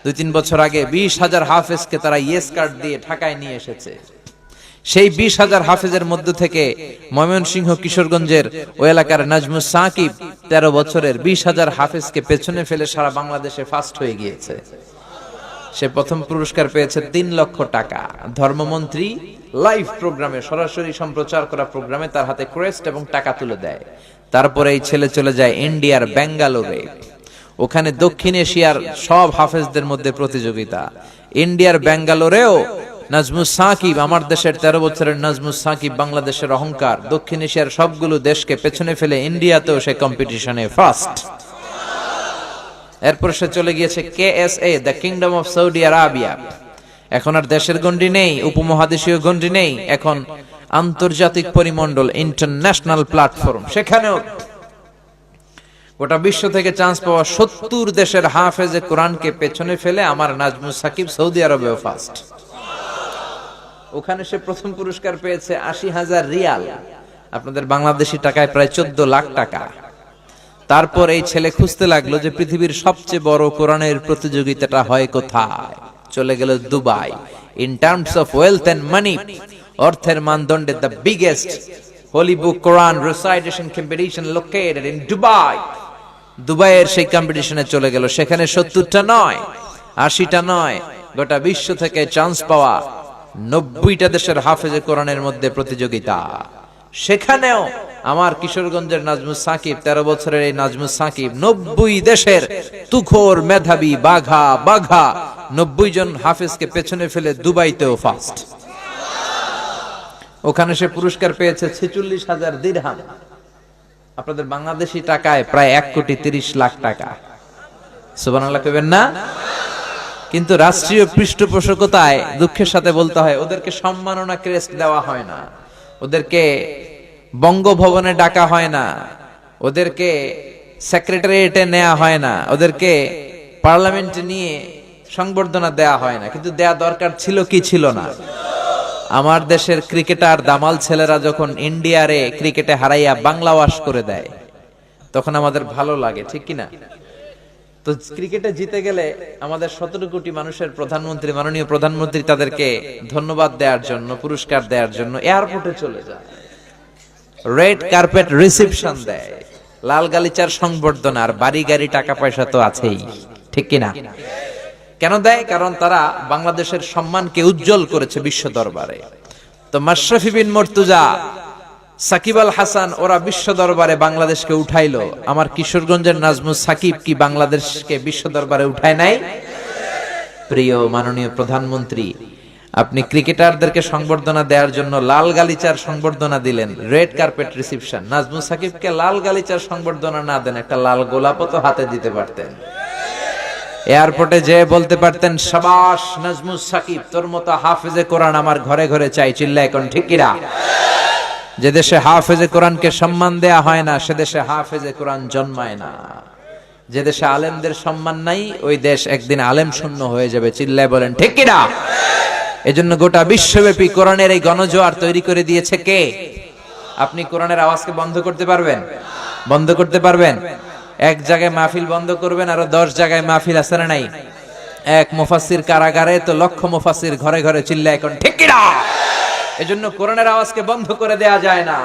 2-3 বছর আগে 20,000 হাফেজকে তারা ইয়েস কার্ড দিয়ে ঢাকায় নিয়ে এসেছে। সেই 20,000 হাফেজের মধ্য থেকে ময়মনসিংহ কিশোরগঞ্জের ওই এলাকার নাজমুস সাকিব 13 বছরের 20,000 হাফেজকে পেছনে ফেলে সারা বাংলাদেশে ফার্স্ট হয়ে গিয়েছে। সে প্রথম পুরস্কার পেয়েছে 3 লক্ষ টাকা। ধর্মমন্ত্রী লাইভ প্রোগ্রামে, সরাসরি সম্প্রচার করা প্রোগ্রামে তার হাতে ক্রেস্ট এবং টাকা তুলে দেয়। তারপরে এই ছেলে চলে যায় ইন্ডিয়ার ব্যাঙ্গালোরে। ওখানে দক্ষিণ এশিয়ার সব হাফেজদের মধ্যে প্রতিযোগিতা। ইন্ডিয়ার ব্যাঙ্গালোরেও নাজমুস সাকিব, আমার দেশের 13 বছরের নাজমুস সাকিব বাংলাদেশের অহংকার, দক্ষিণ এশিয়ার সবগুলো দেশকে পেছনে ফেলে ইন্ডিয়াতেও সে কম্পিটিশনে ফার্স্ট। এরপর সে চলে গিয়েছে KSA, the kingdom of Saudi Arabia. এখন আর দেশের গণ্ডি নেই, উপমহাদেশীয় গণ্ডি নেই, এখন আন্তর্জাতিক পরিমণ্ডল, ইন্টারন্যাশনাল প্ল্যাটফর্ম। সেখানেও গোটা বিশ্ব থেকে চান্স পাওয়া 70 দেশের হাফেজে কোরআনকে পেছনে ফেলে আমার নাজমুস সাকিব সৌদি আরবেও ফার্স্ট। ওখানে সে প্রথম পুরস্কার পেয়েছে 80,000 রিয়াল, আপনাদের বাংলাদেশি টাকায় প্রায় 14 লাখ টাকা। তারপর এই ছেলে খুঁজতে লাগলো যে পৃথিবীর সবচেয়ে বড় কোরআনের প্রতিযোগিতাটা হয় কোথায়। চলে গেল Dubai. In terms of wealth and money, অর্থের মানদণ্ডে the biggest holy book Quran recitation competition located in Dubai. দুবাইয়ের সেই কম্পিটিশনে চলে গেল। সেখানে 70টা নয়, 80টা নয়, গোটা বিশ্ব থেকে চান্স পাওয়া 90টা দেশের হাফেজে কোরআনের মধ্যে প্রতিযোগিতা। সেখানেও আমার কিশোরগঞ্জের নাজমুস সাকিব, 13 বছরের এই নাজমুস সাকিব 90 দেশের তুখোর মেধাবী বাঘা 90 জন হাফেজকে পেছনে ফেলে দুবাইতেও ফার্স্ট। ওখানে সে পুরস্কার পেয়েছে 46,000 দিরহাম, আপনাদের বাংলাদেশি টাকায় প্রায় 1,30,00,000 টাকা। সুবহানাল্লাহ কইবেন না? কিন্তু রাষ্ট্রীয় পৃষ্ঠপোষকতায় দুঃখের সাথে বলতে হয় ওদেরকে সম্মাননা ক্রেস্ট দেওয়া হয় না, ওদেরকে বঙ্গভবনে ডাকা হয় না, ওদেরকে সেক্রেটারিয়েটে নেওয়া হয় না, ওদেরকে পার্লামেন্টে নিয়ে সংবর্ধনা দেয়া হয় না। কিন্তু দেয়া দরকার ছিল কি ছিল না? আমার দেশের ক্রিকেটার দামাল ছেলেরা যখন ইন্ডিয়ারে ক্রিকেটে হারাইয়া বাংলা ওয়াশ করে দেয় তখন আমাদের ভালো লাগে, ঠিক কিনা? তো ক্রিকেটে জিতে গেলে আমাদের 17 কোটি মানুষের প্রধানমন্ত্রী, মাননীয় প্রধানমন্ত্রী তাদেরকে ধন্যবাদ দেওয়ার জন্য, পুরস্কার দেওয়ার জন্য এয়ারপোর্টে চলে যায়, রেড কার্পেট রিসেপশন দেয়, লাল গালিচার সংবর্ধনা, আর বাড়ি গাড়ি টাকা পয়সা তো আছেই, ঠিক কিনা? কেন দেয়? কারণ তারা বাংলাদেশের সম্মানকে উজ্জ্বল করেছে বিশ্ব দরবারে। তো মাশরাফি বিন মুর্তজা, সাকিব আল হাসান, ওরা বিশ্ব দরবারে বাংলাদেশকে উঠাইলো। আমার কিশোরগঞ্জের নাজমুস সাকিব কি বাংলাদেশকে বিশ্ব দরবারে উঠায় নাই? প্রিয় মাননীয় প্রধানমন্ত্রী, আপনি ক্রিকেটারদেরকে সংবর্ধনা দেওয়ার জন্য লাল গালিচার সংবর্ধনা দিলেন, রেড কার্পেট রিসেপশন। নাজমুস সাকিবকে লাল গালিচার সংবর্ধনা না দেন, একটা লাল গোলাপও তো হাতে দিতে পারতেন। এয়ারপোর্টে যেয়ে বলতে পারতেন, শাবাশ নাজমুস সাকিব, তোর মতো হাফেজে কোরআন আমার ঘরে ঘরে চাই। চিল্লা এখন ঠিক কিনা? যে দেশে হাফেজে কোরআনকে সম্মান দেয়া হয় না সে দেশে হাফেজে কোরআন জন্মায় না। যে দেশে আলেমদের সম্মান নাই ওই দেশ একদিন আলেম শূন্য হয়ে যাবে। চিল্লায় বলেন ঠিক কিনা? এজন্য গোটা বিশ্বব্যাপী কোরআনের এই গণজোয়ার তৈরি করে দিয়েছে কে? আপনি কোরআনের আওয়াজকে বন্ধ করতে পারবেন? বন্ধ করতে পারবেন? এক জায়গায় মাহফিল বন্ধ করবেন, আরো 10 জায়গায় মাহফিল আছে না নাই? এক মুফাসসির কারাগারে তো লক্ষ মুফাসসির ঘরে ঘরে। চিল্লায় এখন ঠিক কিনা? এজন্য কোরআনের আওয়াজকে বন্ধ করে দেয়া যায় না।